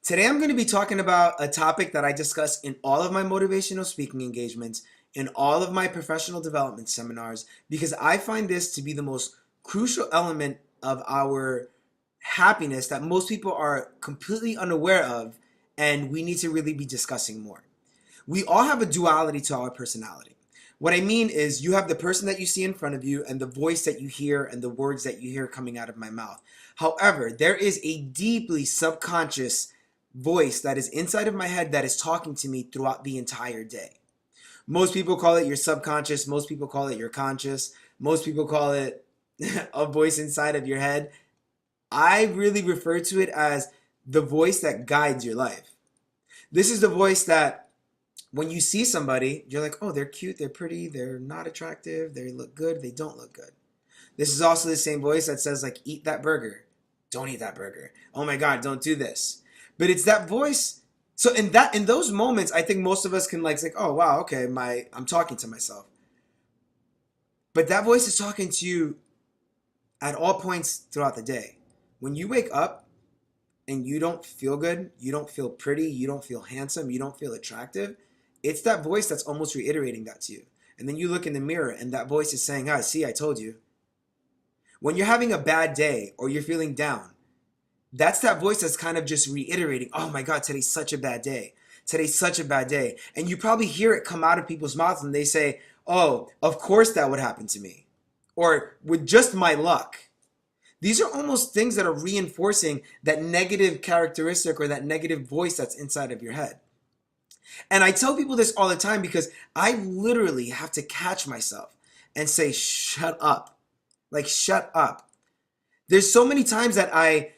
Today I'm going to be talking about a topic that I discuss in all of my motivational speaking engagements, in all of my professional development seminars, because I find this to be the most crucial element of our happiness that most people are completely unaware of, and we need to really be discussing more. We all have a duality to our personality. What I mean is you have the person that you see in front of you and the voice that you hear and the words that you hear coming out of my mouth. However, there is a deeply subconscious voice that is inside of my head that is talking to me throughout the entire day. Most people call it your subconscious. Most people call it your conscious. Most people call it a voice inside of your head. I really refer to it as the voice that guides your life. This is the voice that when you see somebody, you're like, oh, they're cute, they're pretty, they're not attractive, they look good, they don't look good. This is also the same voice that says, like, eat that burger. Don't eat that burger. Oh my God, don't do this. But it's that voice. So in those moments, I think most of us can like say, oh wow, okay, I'm talking to myself. But that voice is talking to you at all points throughout the day. When you wake up and you don't feel good, you don't feel pretty, you don't feel handsome, you don't feel attractive, it's that voice that's almost reiterating that to you. And then you look in the mirror and that voice is saying, ah, see, I told you. When you're having a bad day or you're feeling down, that's that voice that's kind of just reiterating, oh my God, today's such a bad day. Today's such a bad day. And you probably hear it come out of people's mouths and they say, oh, of course that would happen to me. Or with just my luck. These are almost things that are reinforcing that negative characteristic or that negative voice that's inside of your head. And I tell people this all the time because I literally have to catch myself and say, shut up. Like, shut up. There's so many times that I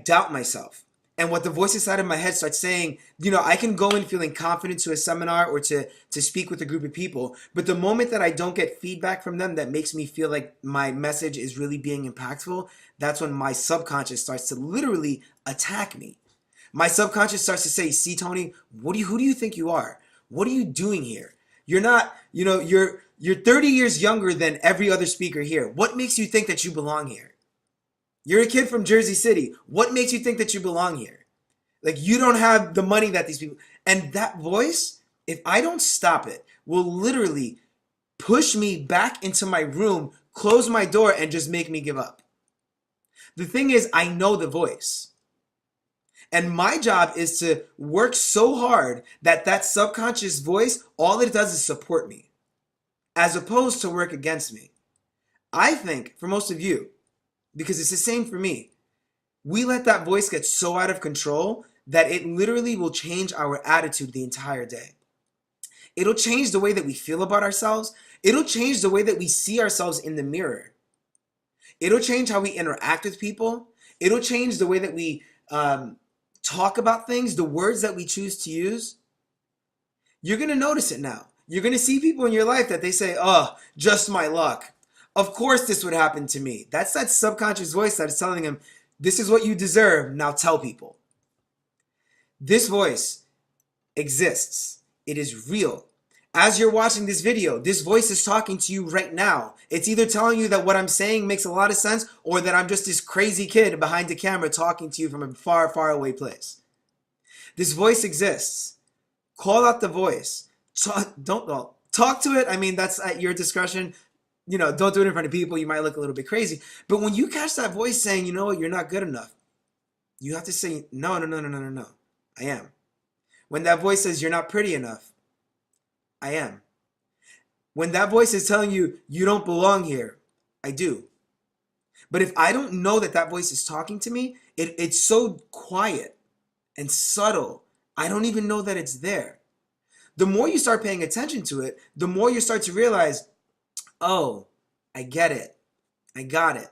doubt myself. And what the voice inside of my head starts saying, I can go in feeling confident to a seminar or to speak with a group of people. But the moment that I don't get feedback from them that makes me feel like my message is really being impactful, that's when my subconscious starts to literally attack me. My subconscious starts to say, see, Tony, who do you think you are? What are you doing here? You're not, you're 30 years younger than every other speaker here. What makes you think that you belong here? You're a kid from Jersey City. What makes you think that you belong here? Like, you don't have the money that these people... And that voice, if I don't stop it, will literally push me back into my room, close my door, and just make me give up. The thing is, I know the voice. And my job is to work so hard that that subconscious voice, all it does is support me, as opposed to work against me. I think, for most of you, because it's the same for me, we let that voice get so out of control that it literally will change our attitude the entire day. It'll change the way that we feel about ourselves. It'll change the way that we see ourselves in the mirror. It'll change how we interact with people. It'll change the way that we talk about things, the words that we choose to use. You're going to notice it now. You're going to see people in your life that they say, oh, just my luck. Of course this would happen to me. That's that subconscious voice that is telling them, this is what you deserve, now tell people. This voice exists. It is real. As you're watching this video, this voice is talking to you right now. It's either telling you that what I'm saying makes a lot of sense or that I'm just this crazy kid behind the camera talking to you from a far, far away place. This voice exists. Call out the voice. Talk to it. I mean, that's at your discretion. Don't do it in front of people. You might look a little bit crazy. But when you catch that voice saying, you know what, you're not good enough, you have to say, no, I am. When that voice says you're not pretty enough, I am. When that voice is telling you, you don't belong here, I do. But if I don't know that that voice is talking to me, it's so quiet and subtle, I don't even know that it's there. The more you start paying attention to it, the more you start to realize, oh, I get it. I got it.